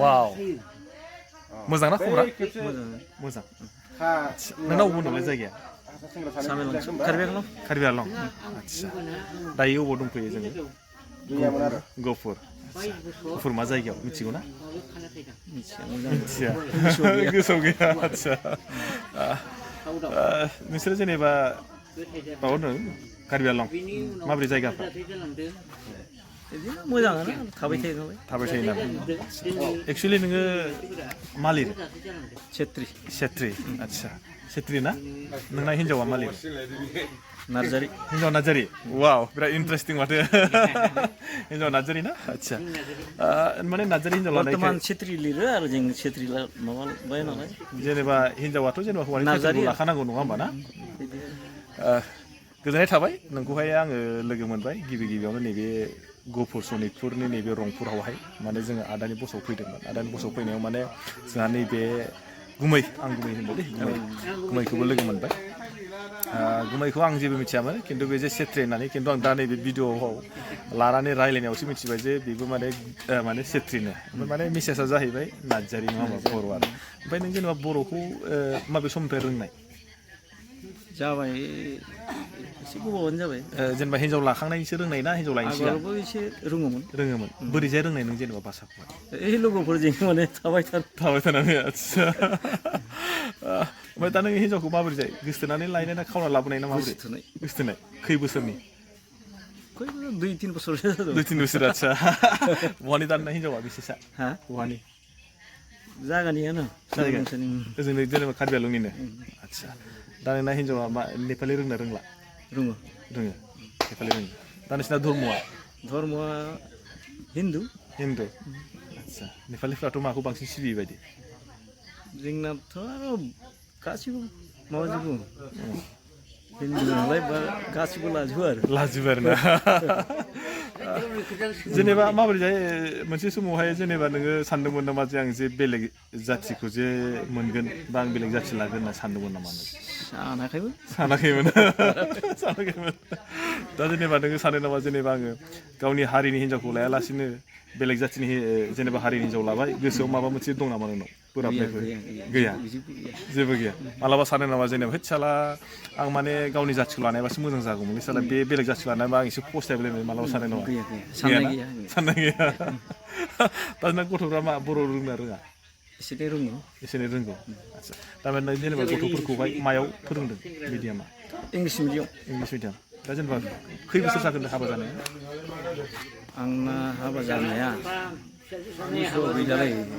वाव मोजां ना खबरा मोजां नोंनाव बबे नोंलाय जायगाया कार्बि आलं आदसा दायो अबाव दंफैयो जोङो गहपुर गहपुर मा जायगायाव मिथिगौ ना मिथिया गोसोआव गैया आदसा नोंसोरो जेनेबा माबा दं कार्बि आलं माबोरै जायगाफ्रा बिदिनो मोजाङानो थाबाय थायो नालाय एक्सुवेलि नोङो मा लिरो सेत्रि आदसा सेत्रि ना नोंना हिन्जावा मा लिरो नार्जारि हिन्जाव नार्जारि वाव बिराद इन्टारेस्टिं माथो हिन्जाव नार्जारि ना आदसा माने नार्जारि हिन्जाव लानायखाय सेत्रि लिरो आरो जों सेत्रि माबाबाय नालाय जेनेबा हिन्जावाथ' जेनेबा हौवानि नार्जारि लाखानांगौ नङा होमबा ना गोजोननाय थाबाय नोंखौहाय आङो लोगो मोनबाय गिबियावनो नैबे गहपुर सनितपुरनि नैबे रंपुरावहाय माने जोङो आदानि बसआव फैदोंमोन आदानि बसआव फैनायाव माने जोंहा नैबे गुमै होनबाय गुमैखौबो लोगो मोनबाय गुमैखौ आं जेबो मिथियामोन खिन्थु बे जे सेत्रि होननानै खिन्थु आं दा नैबे भिडिअ'आव लानानै रायलायनायावसो मिथिबाय जे बेबो माने सेत्रिनो ओमफ्राय माने मेसेजआ जाहैबाय नार्जारि नङा होमबा बर' आरो ओमफ्राय नों जेनेबा बर'खौ माबे समनिफ्राय रोंनाय जाबाय एसे गोबावानो जाबाय जेनेबा हिन्जाव लाखांनायनिसो रोंनाय ना हिन्जाव लायनि सिगां आगोलावबो एसे रोङोमोन बोरैजाय रोंनाय नों जेनेबा भाषाखौहाय ओइ लोगोफोरजों माने थाबाय थानानै आदसा ओमफ्राय दा नों हिन्जावखौ माबोरै जायो गोसथोनानै लायनाय ना खावना लाबोनाय ना माबोरै गोसथोनाय खै बोसोरनि 2-3 बोसोर 2-3 बोसोर आदसा बहानि दाननाय हिन्जावा बेसेसा बहानि जागानियानो ओजोंनो जेनेबा कार्बि आलंनिनो आदसा दा नोंना हिन्जावा मा नेपालि रोंना रोंला रोङो नेपालि रोङो दा नोंसिना धर्मआ हिन्दु आदसा नेपालिफ्राथ' माखौ बांसिन सिबियो बायदि जोंनाथ' आरो गासिबो माबाजोबो हिन्दु नालाय गासिबो लाजोबो आरो ना जेनेबा माबोरै जायो मोनसे समावहाय जेनेबा नोङो सानदोंमोन नामा जे आं जे बेलेग जाथिखौ जे मोनगोन बा आं बेलेग जाथि लागोन होनना सानदोंमोन नामा सानाखैमोन दा जेनेबा नोङो सानो नामा जेनेबा आङो गावनि हारिनि हिन्जावखौ लायालासिनो बेलेग जाथिनि जेनेबा हारिनि हिन्जाव लाबाय गोसोआव माबा मोनसे दं नामा नोंनाव बोराबनायफोर गैया जेबो गैया मालाबा सानो नामा जेनेबा हैद साला आं माने गावनि जाथिखौ लानायबासो मोजां जागौमोन साला बे बेलेग जाथिखौ लानायबा आं एसे फस्थायलायनाय मालाबा सानो नामा साननाय गैया दा नों गथ'फ्रा मा बर' रोंना रोङा एसे रोंगौ आदसा थारमाने जेनेबा गथ'फोरखौहाय मायाव फोरोंदों मिडियामा इंलिस मिडियाम दा जेनेबा खै बोसोर जागोन हाबा जानाया आंना हाबा जानाया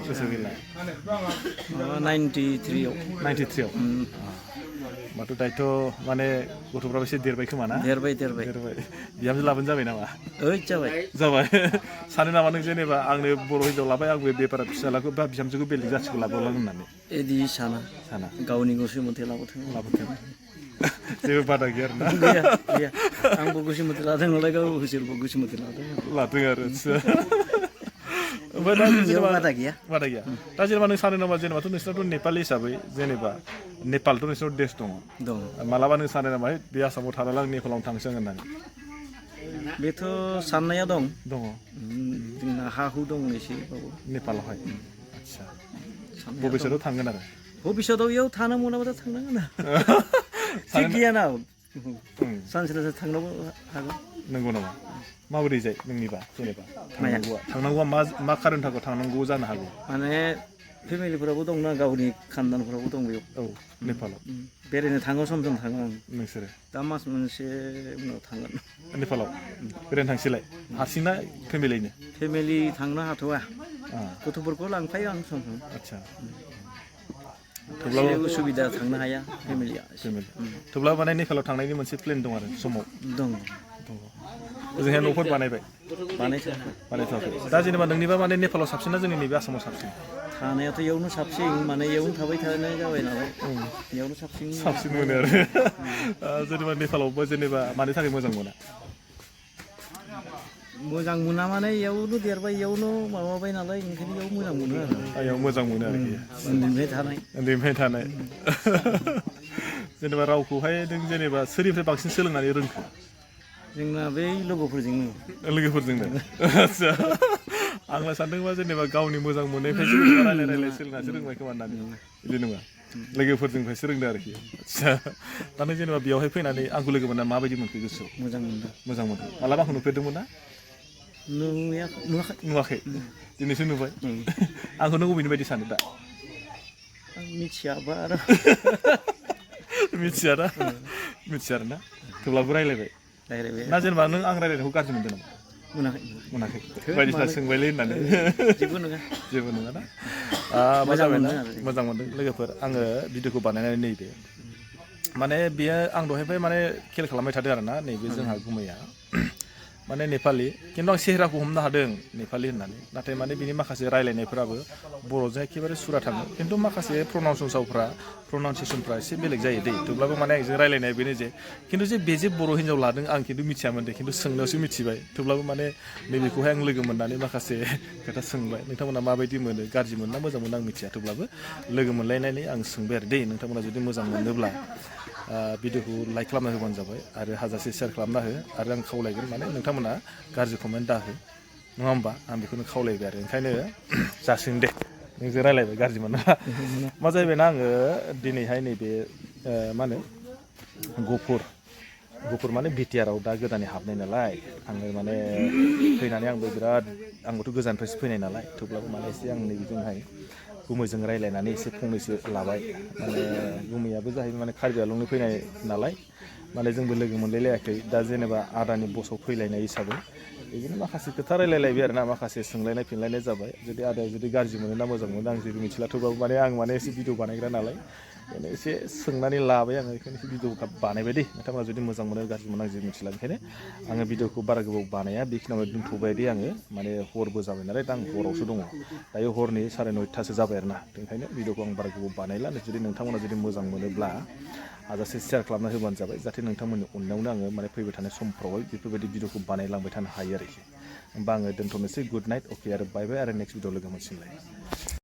बोसोर गैला 93आव होमबाथ' दायथ' माने गथ'फ्राबो एसे देरबाय खोमा ना देरबाय बिहामजो लाबोनो जाबाय नामा जाबाय सानो नामा नों जेनेबा आंनो बर' हिन्जाव लाबाय आंबो बेपारा फिसालाखौ बा बिहामजोखौ बेलेग जाथिखौ लाबोलांगोन होननानै बिदि साना गावनि गोसो मथे लाबोथों जेबो बादा गैया आरोना गैया आंबो गोसो मथे लादों नालाय गाव बिसोरबो गोसो मथे लादों आरो ओमफ्राय दा जेनेबा बादा गैया दा जेनेबा नों सानो नामा जेनेबाथ' नोंसिनाथ' नेपालि हिसाबै जेनेबा नेपालथ' नोंसिनाव देश दङ मालाबा नों सानो नामा बे आसामाव थानानै आं नेपालावनो थांसै होननानै बेथ' साननाया दं जोंना हा हु दं एसेबाबो नेपालावहाय आदसा भबिष्यतआव थांगोन आरो भबिष्यतआव इयाव थानो मोनाबाथ' थांनांगोन थिग गैयाना सानसेल'सो थांनोबो हागोन नंगौ नामा माबोरै जायो नोंनिबा जेनेबा थांनांगौआ मा खारन थाखाय थांनांगौ जानो हागौ माने फेमिलिफोराबो दंना गावनि खानदानफोराबो दं बेयाव नेपालाव बेरायनो थाङो सम थाङो आं नोंसोरो दा मास मोनसे उनाव थांगोन नेपालाव बेरायनो थांसैलाय हारसिंना फेमिलि थांनो हाथ'वा गथ'फोरखौ लांफायो आं सम आदसा थेवब्लाबो उसुबिदा थांनो हाया फेमिलिया थेवब्लाबो माने नेपालाव थांनायनि मोनसे प्लेन दं आरो समाव दङ ओजोंहाय न'फोर बानायथ'वाखै दा जेनेबा नोंनिबा माने नेपालाव साबसिन ना जोंनि नैबे आसामाव साबसिन थानायाथ' इयावनो साबसिन माने इयावनो थाबाय थानाय जाबाय नालाय इयावनो साबसिन मोनो आरो जेनेबा नेपालावबो जेनेबा मानि थाखाय मोजां मोना माने इयावनो देरबाय इयावनो माबाबाय नालाय ओंखायनो इयाव मोजां मोनो आरोखि उन्दैनिफ्राय थानाय जेनेबा रावखौहाय नों जेनेबा सोरनिफ्राय बांसिन सोलोंनानै रोंखो जोंना बै लोगोफोरजोंनो आदसा आंलाय सानदोंबा जेनेबा गावनि मोजां मोननायनिफ्रायसो रायलाय सोलोंनासो रोंबाय खोमा होननानै बिदि नङा लोगोफोरजोंनिफ्रायसो रोंदों आरोखि आदसा दानो जेनेबा बेयावहाय फैनानै आंखौ लोगो मोनना माबायदि मोनखो गोसोआव मोजां मोनदों मोजां मोनदों मालाबा आंखौ नुफेरदोंमोन ना नुवाखै दिनैसो नुबाय आंखौ नों बबेनि बायदि सानो दा आं मिथियाबा आरो मिथिया आरोना थेवब्लाबो रायलायबाय ना जेनेबा नों आं रायलायनायखौ गाज्रि मोनदों नामा मोनाखै बायदिसिना सोंबायलै होननानै जेबो नङा ना मोजां मोनदों लोगोफोर आङो भिडिअखौ बानायनानै नैबे माने बेयो आं दहायनिफ्राय माने खेल खालामबाय थादों आरोना नैबे जोंहा गुमैया माने नेपालि खिन्थु आं सेहेराखौ हमनो हादों नेपालि होननानै नाथाय माने बिनि माखासे रायलायनायफोराबो बर'जों एखेबारे सुरा थाङो खिन्थु माखासे प्रनाउन्सियेसनफ्रा एसे बेलेग जायो दै थेवब्लाबो माने आंजों रायलायनाया बेनो जे खिन्थु जे बे जे बर' हिन्जाव लादों आं खिन्थु मिथियामोन दे खिन्थु सोंनायावसो मिथिबाय थेवब्लाबो माने नैबेखौहाय आं लोगो मोननानै माखासे खोथा सोंबाय नोंथांमोना माबायदि मोनो गाज्रि मोनो ना मोजां मोनो आं मिथिया थेवब्लाबो लोगो मोनलायनानै आं सोंबाय आरो दे नोंथांमोना जुदि मोजां मोनोब्ला भिडिअखौ लाइक खालामना होबानो जाबाय आरो हाजासे शेयार खालामना हो आरो आं खावलायगोन माने नोंथांमोना गाज्रि कमेन्ट दाहो नङा होमबा आं बेखौनो खावलायबाय आरो ओंखायनो जासिगोन दे नोंजों रायलायबाय गाज्रि मोना मा जाहैबायना आङो दिनैहाय नैबे मा होनो गफुर माने बिटिआरआव दा गोदानै हाबनाय नालाय आङो माने फैनानै आंबोथ' गोजाननिफ्रायसो फैनाय नालाय थेवब्लाबो माने एसे आं नैबेजोंहाय गुमैजों रायलायनानै एसे फंनैसो लाबाय माने गुमैयाबो जाहैबाय माने कार्बि आंलंनि फैनाय नालाय माने जोंबो लोगो मोनलायलायाखै दा जेनेबा आदानि बसआव फैलायनाय हिसाबै बिदिनो माखासे खोथा रायलायलायबाय आरो ना माखासे सोंलायनाय फिनलायनाय जाबाय जुदि आदाया जुदि गाज्रि मोनो ना मोजां मोनो आं जेबो मिथिला थेवबाबो माने आं माने एसे भिडिअ बानायग्रा नालाय बेखायनो एसे सोंनानै लाबाय आङो बेखायनो एसे भिडिअ बानायबाय दे नोंथांमोना जुदि मोजां मोनो गाज्रि मोनो आं जेबो मिथिला बेखायनो आङो भिडिअखौ बारा गोबाव बानाया बेखिनियावनो दोनथ'बाय दे आङो माने हरबो जाबाय नालाय दा आं हरावसो दङ दायो हरनि 9:30 जाबाय आरो ना ओंखायनो भिडिअखौ आं बारा गोबाव बानायला जुदि नोंथांमोना जुदि मोजां मोनोब्ला हाजासे शेयार खालामना होबानो जाबाय जाहाथे नोंथांमोननि अननायावनो आङो माने फैबाय थानाय समफ्रावहाय बेफोरबायदि भिडिअखौ बानायलांबाय थानो हायो आरोखि होमबा आङो दोनथ'नोसै गुड नाइट अके आरो बाय बाय आरो नेक्स्ट भिडिअ लोगो मोनसिनलाय